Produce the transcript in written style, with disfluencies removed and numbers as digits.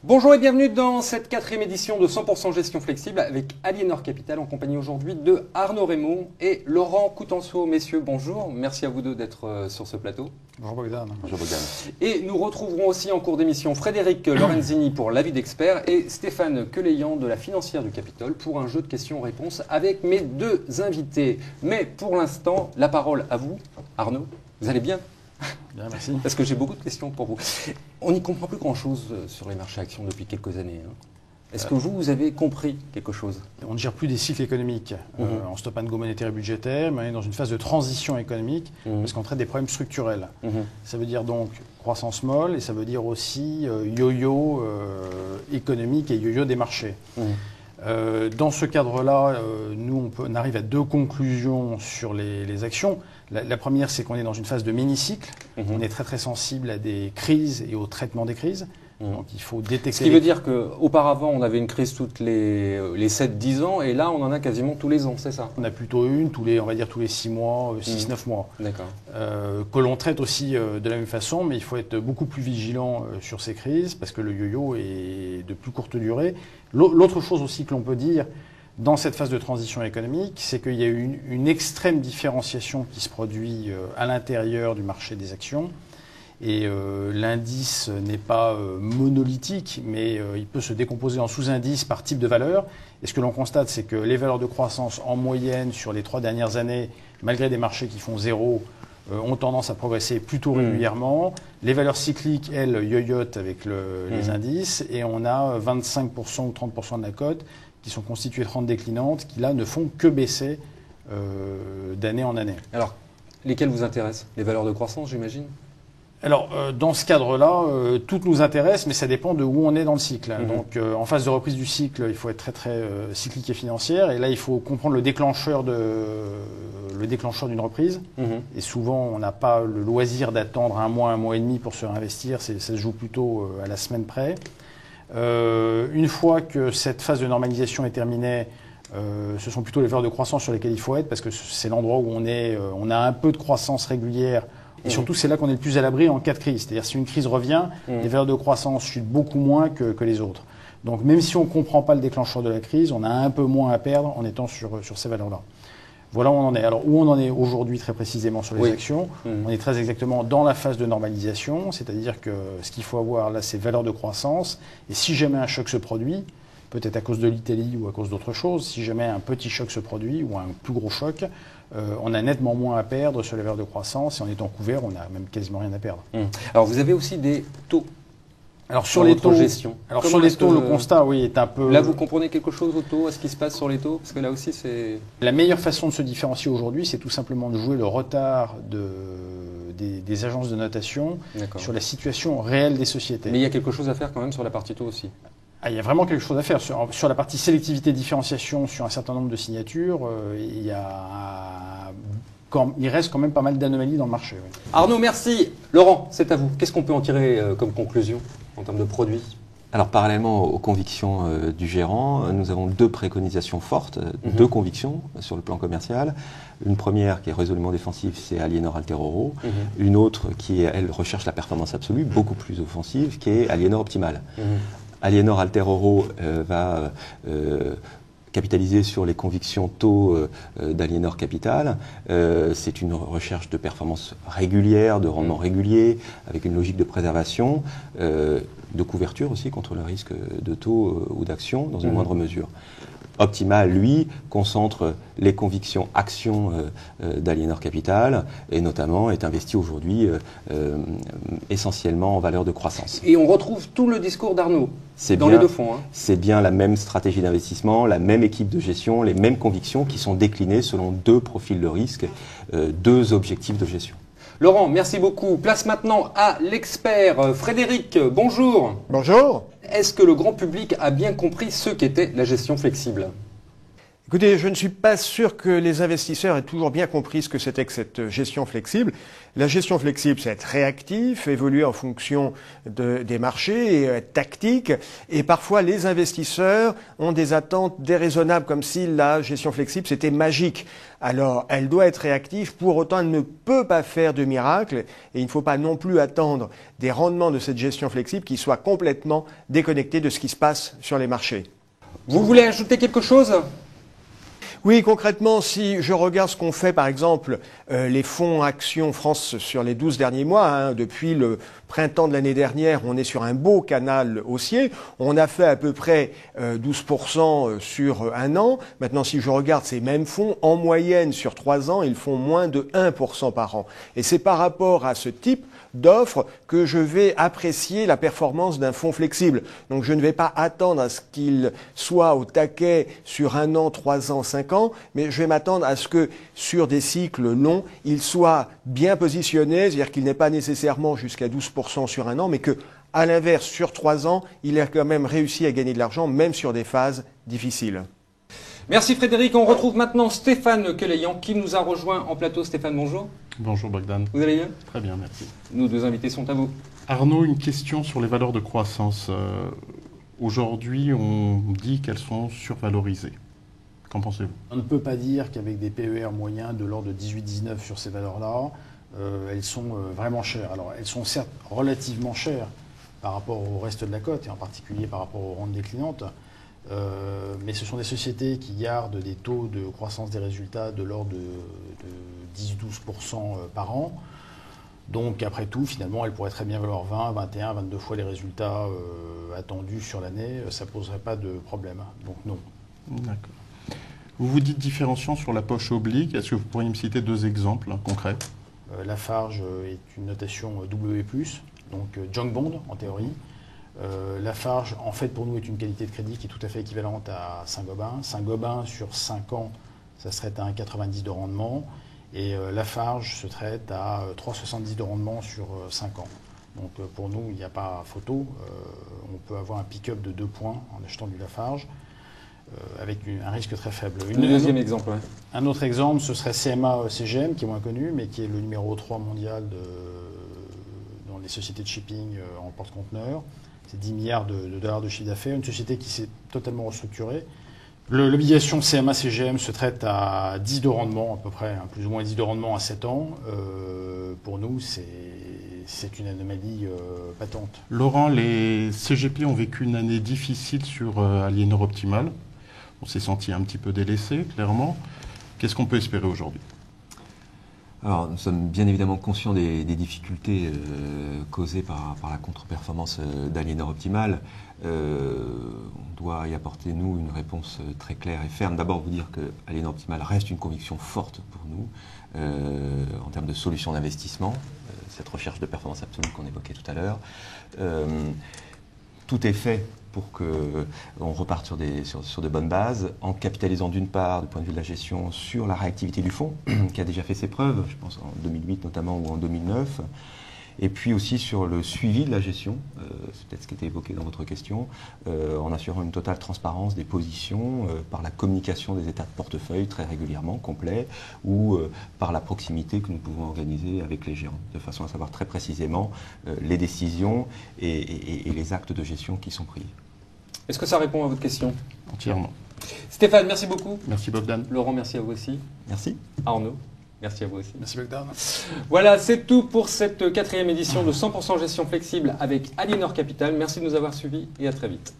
Bonjour et bienvenue dans cette 4e édition de 100% gestion flexible avec Aliénor Capital en compagnie aujourd'hui de Arnaud Raymond et Laurent Coutenceau. Messieurs, bonjour. Merci à vous deux d'être sur ce plateau. Bonjour Bogdan. Bonjour Bogdan. Et nous retrouverons aussi en cours d'émission Frédéric Lorenzini pour l'avis d'expert et Stéphane Queleillan de la Financière du Capitole pour un jeu de questions-réponses avec mes deux invités. Mais pour l'instant, la parole à vous. Arnaud, vous allez bien ? Bien, merci. Parce que j'ai beaucoup de questions pour vous. On n'y comprend plus grand-chose sur les marchés actions depuis quelques années. Est-ce que vous avez compris quelque chose? On ne gère plus des cycles économiques en stop and go monétaire et budgétaire, mais on est dans une phase de transition économique parce qu'on traite des problèmes structurels. Ça veut dire donc croissance molle et ça veut dire aussi yo-yo économique et yo-yo des marchés. Dans ce cadre-là, nous, on arrive à deux conclusions sur les actions. La première, c'est qu'on est dans une phase de mini-cycle. On est très très sensible à des crises et au traitement des crises. Donc il faut détecter. Ce qui veut dire qu'auparavant, on avait une crise toutes les 7-10 ans et là, on en a quasiment tous les ans, c'est ça? On a plutôt une, on va dire tous les 6 mois, 6-9 mois. D'accord. Que l'on traite aussi de la même façon, mais il faut être beaucoup plus vigilant sur ces crises parce que le yo-yo est de plus courte durée. L'autre chose aussi que l'on peut dire dans cette phase de transition économique, c'est qu'il y a une extrême différenciation qui se produit à l'intérieur du marché des actions. Et l'indice n'est pas monolithique, mais il peut se décomposer en sous-indices par type de valeur. Et ce que l'on constate, c'est que les valeurs de croissance en moyenne sur les 3 dernières années, malgré des marchés qui font zéro, ont tendance à progresser plutôt régulièrement. Les valeurs cycliques, elles, yoyotent avec les indices. Et on a 25% ou 30% de la cote qui sont constituées de rentes déclinantes, qui là ne font que baisser d'année en année. Alors, lesquelles vous intéressent? Les valeurs de croissance, j'imagine? Alors, dans ce cadre-là, toutes nous intéressent, mais ça dépend de où on est dans le cycle. Donc, en phase de reprise du cycle, il faut être très, très cyclique et financière. Et là, il faut comprendre le déclencheur d'une reprise. Et souvent, on n'a pas le loisir d'attendre un mois et demi pour se réinvestir. Ça se joue plutôt à la semaine près. Une fois que cette phase de normalisation est terminée, ce sont plutôt les valeurs de croissance sur lesquelles il faut être, parce que c'est l'endroit où on a un peu de croissance régulière. Et surtout, c'est là qu'on est le plus à l'abri en cas de crise. C'est-à-dire, si une crise revient, les valeurs de croissance chutent beaucoup moins que les autres. Donc, même si on ne comprend pas le déclencheur de la crise, on a un peu moins à perdre en étant sur ces valeurs-là. Voilà où on en est. Alors, où on en est aujourd'hui très précisément sur les actions, on est très exactement dans la phase de normalisation. C'est-à-dire que ce qu'il faut avoir là, c'est valeurs de croissance. Et si jamais un choc se produit, peut-être à cause de l'Italie ou à cause d'autre chose, si jamais un petit choc se produit ou un plus gros choc, on a nettement moins à perdre sur les valeurs de croissance et en étant couvert, on n'a même quasiment rien à perdre. Alors vous avez aussi des taux. Alors sur les taux, gestion. Alors sur les taux, le constat, oui, est un peu. Là, vous comprenez quelque chose au taux, à ce qui se passe sur les taux, parce que là aussi, c'est. La meilleure façon de se différencier aujourd'hui, c'est tout simplement de jouer le retard des agences de notation sur la situation réelle des sociétés. Mais il y a quelque chose à faire quand même sur la partie taux aussi. Il y a vraiment quelque chose à faire. Sur la partie sélectivité différenciation, sur un certain nombre de signatures, il reste quand même pas mal d'anomalies dans le marché. Oui. Arnaud, merci. Laurent, c'est à vous. Qu'est-ce qu'on peut en tirer comme conclusion en termes de produits? Alors, parallèlement aux convictions du gérant, nous avons deux préconisations fortes, deux convictions sur le plan commercial. Une première qui est résolument défensive, c'est Aliénor Altero. Une autre qui, elle, recherche la performance absolue, beaucoup plus offensive, qui est Aliénor Optimal. Aliénor Altero va capitaliser sur les convictions taux d'Aliénor Capital. C'est une recherche de performance régulière, de rendement régulier, avec une logique de préservation, de couverture aussi contre le risque de taux ou d'action dans une moindre mesure. Optimal, lui, concentre les convictions actions d'Aliénor Capital et notamment est investi aujourd'hui essentiellement en valeur de croissance. Et on retrouve tout le discours d'Arnaud dans les deux fonds. C'est bien la même stratégie d'investissement, la même équipe de gestion, les mêmes convictions qui sont déclinées selon deux profils de risque, deux objectifs de gestion. Laurent, merci beaucoup. Place maintenant à l'expert. Frédéric, bonjour. Bonjour. Est-ce que le grand public a bien compris ce qu'était la gestion flexible? Écoutez, je ne suis pas sûr que les investisseurs aient toujours bien compris ce que c'était que cette gestion flexible. La gestion flexible, c'est être réactif, évoluer en fonction des marchés, et être tactique. Et parfois, les investisseurs ont des attentes déraisonnables, comme si la gestion flexible, c'était magique. Alors, elle doit être réactive, pour autant, elle ne peut pas faire de miracle. Et il ne faut pas non plus attendre des rendements de cette gestion flexible qui soient complètement déconnectés de ce qui se passe sur les marchés. Vous voulez ajouter quelque chose ? Oui, concrètement, si je regarde ce qu'ont fait, par exemple, les fonds Action France sur les 12 derniers mois, depuis le printemps de l'année dernière, on est sur un beau canal haussier. On a fait à peu près 12% sur un an. Maintenant, si je regarde ces mêmes fonds, en moyenne, sur 3 ans, ils font moins de 1% par an. Et c'est par rapport à ce type d'offres que je vais apprécier la performance d'un fonds flexible. Donc je ne vais pas attendre à ce qu'il soit au taquet sur 1 an, 3 ans, 5 ans, mais je vais m'attendre à ce que sur des cycles longs, il soit bien positionné, c'est-à-dire qu'il n'est pas nécessairement jusqu'à 12% sur 1 an, mais que, à l'inverse, sur 3 ans, il a quand même réussi à gagner de l'argent, même sur des phases difficiles. Merci Frédéric. On retrouve maintenant Stéphane Quelayan qui nous a rejoint en plateau. Stéphane, bonjour. Bonjour Bogdan. Vous allez bien ? Très bien, merci. Nos deux invités sont à vous. Arnaud, une question sur les valeurs de croissance. Aujourd'hui, on dit qu'elles sont survalorisées. Qu'en pensez-vous ? On ne peut pas dire qu'avec des PER moyens de l'ordre de 18-19 sur ces valeurs-là, elles sont vraiment chères. Alors, elles sont certes relativement chères par rapport au reste de la cote, et en particulier par rapport aux rentes déclinantes, mais ce sont des sociétés qui gardent des taux de croissance des résultats de l'ordre de 10-12% par an. Donc, après tout, finalement, elles pourraient très bien valoir 20, 21, 22 fois les résultats attendus sur l'année. Ça ne poserait pas de problème. Donc, non. D'accord. Vous vous dites différenciant sur la poche oblique. Est-ce que vous pourriez me citer 2 exemples concrets ? Lafarge est une notation W+, donc junk bond en théorie. Lafarge, en fait, pour nous, est une qualité de crédit qui est tout à fait équivalente à Saint-Gobain. Saint-Gobain, sur 5 ans, ça se traite à 1,90 de rendement. Et Lafarge se traite à 3,70 de rendement sur 5 ans. Donc pour nous, il n'y a pas photo. On peut avoir un pick-up de 2 points en achetant du Lafarge, avec un risque très faible. Le deuxième exemple, ouais. Un autre exemple, ce serait CMA-CGM, qui est moins connu, mais qui est le numéro 3 mondial dans les sociétés de shipping en porte-conteneurs. C'est 10 milliards de dollars de chiffre d'affaires, une société qui s'est totalement restructurée. L'obligation CMA-CGM se traite à 10 de rendement, à peu près, plus ou moins 10 de rendement à 7 ans. Pour nous, c'est une anomalie patente. Laurent, les CGP ont vécu une année difficile sur Aliénor Optimal. On s'est senti un petit peu délaissé, clairement. Qu'est-ce qu'on peut espérer aujourd'hui ? Alors, nous sommes bien évidemment conscients des difficultés causées par la contre-performance d'Aliénor Optimal. On doit y apporter, nous, une réponse très claire et ferme. D'abord, vous dire que Aliénor Optimal reste une conviction forte pour nous en termes de solutions d'investissement, cette recherche de performance absolue qu'on évoquait tout à l'heure. Tout est fait pour qu'on reparte sur de bonnes bases, en capitalisant d'une part, du point de vue de la gestion, sur la réactivité du fonds, qui a déjà fait ses preuves, je pense en 2008 notamment ou en 2009, et puis aussi sur le suivi de la gestion, c'est peut-être ce qui était évoqué dans votre question, en assurant une totale transparence des positions par la communication des états de portefeuille très régulièrement, complets, ou par la proximité que nous pouvons organiser avec les gérants, de façon à savoir très précisément les décisions et les actes de gestion qui sont pris. Est-ce que ça répond à votre question ? Entièrement. Stéphane, merci beaucoup. Merci Bogdan. Laurent, merci à vous aussi. Merci. Arnaud, merci à vous aussi. Merci Bogdan. Voilà, c'est tout pour cette 4e édition de 100% gestion flexible avec Aliénor Capital. Merci de nous avoir suivis et à très vite.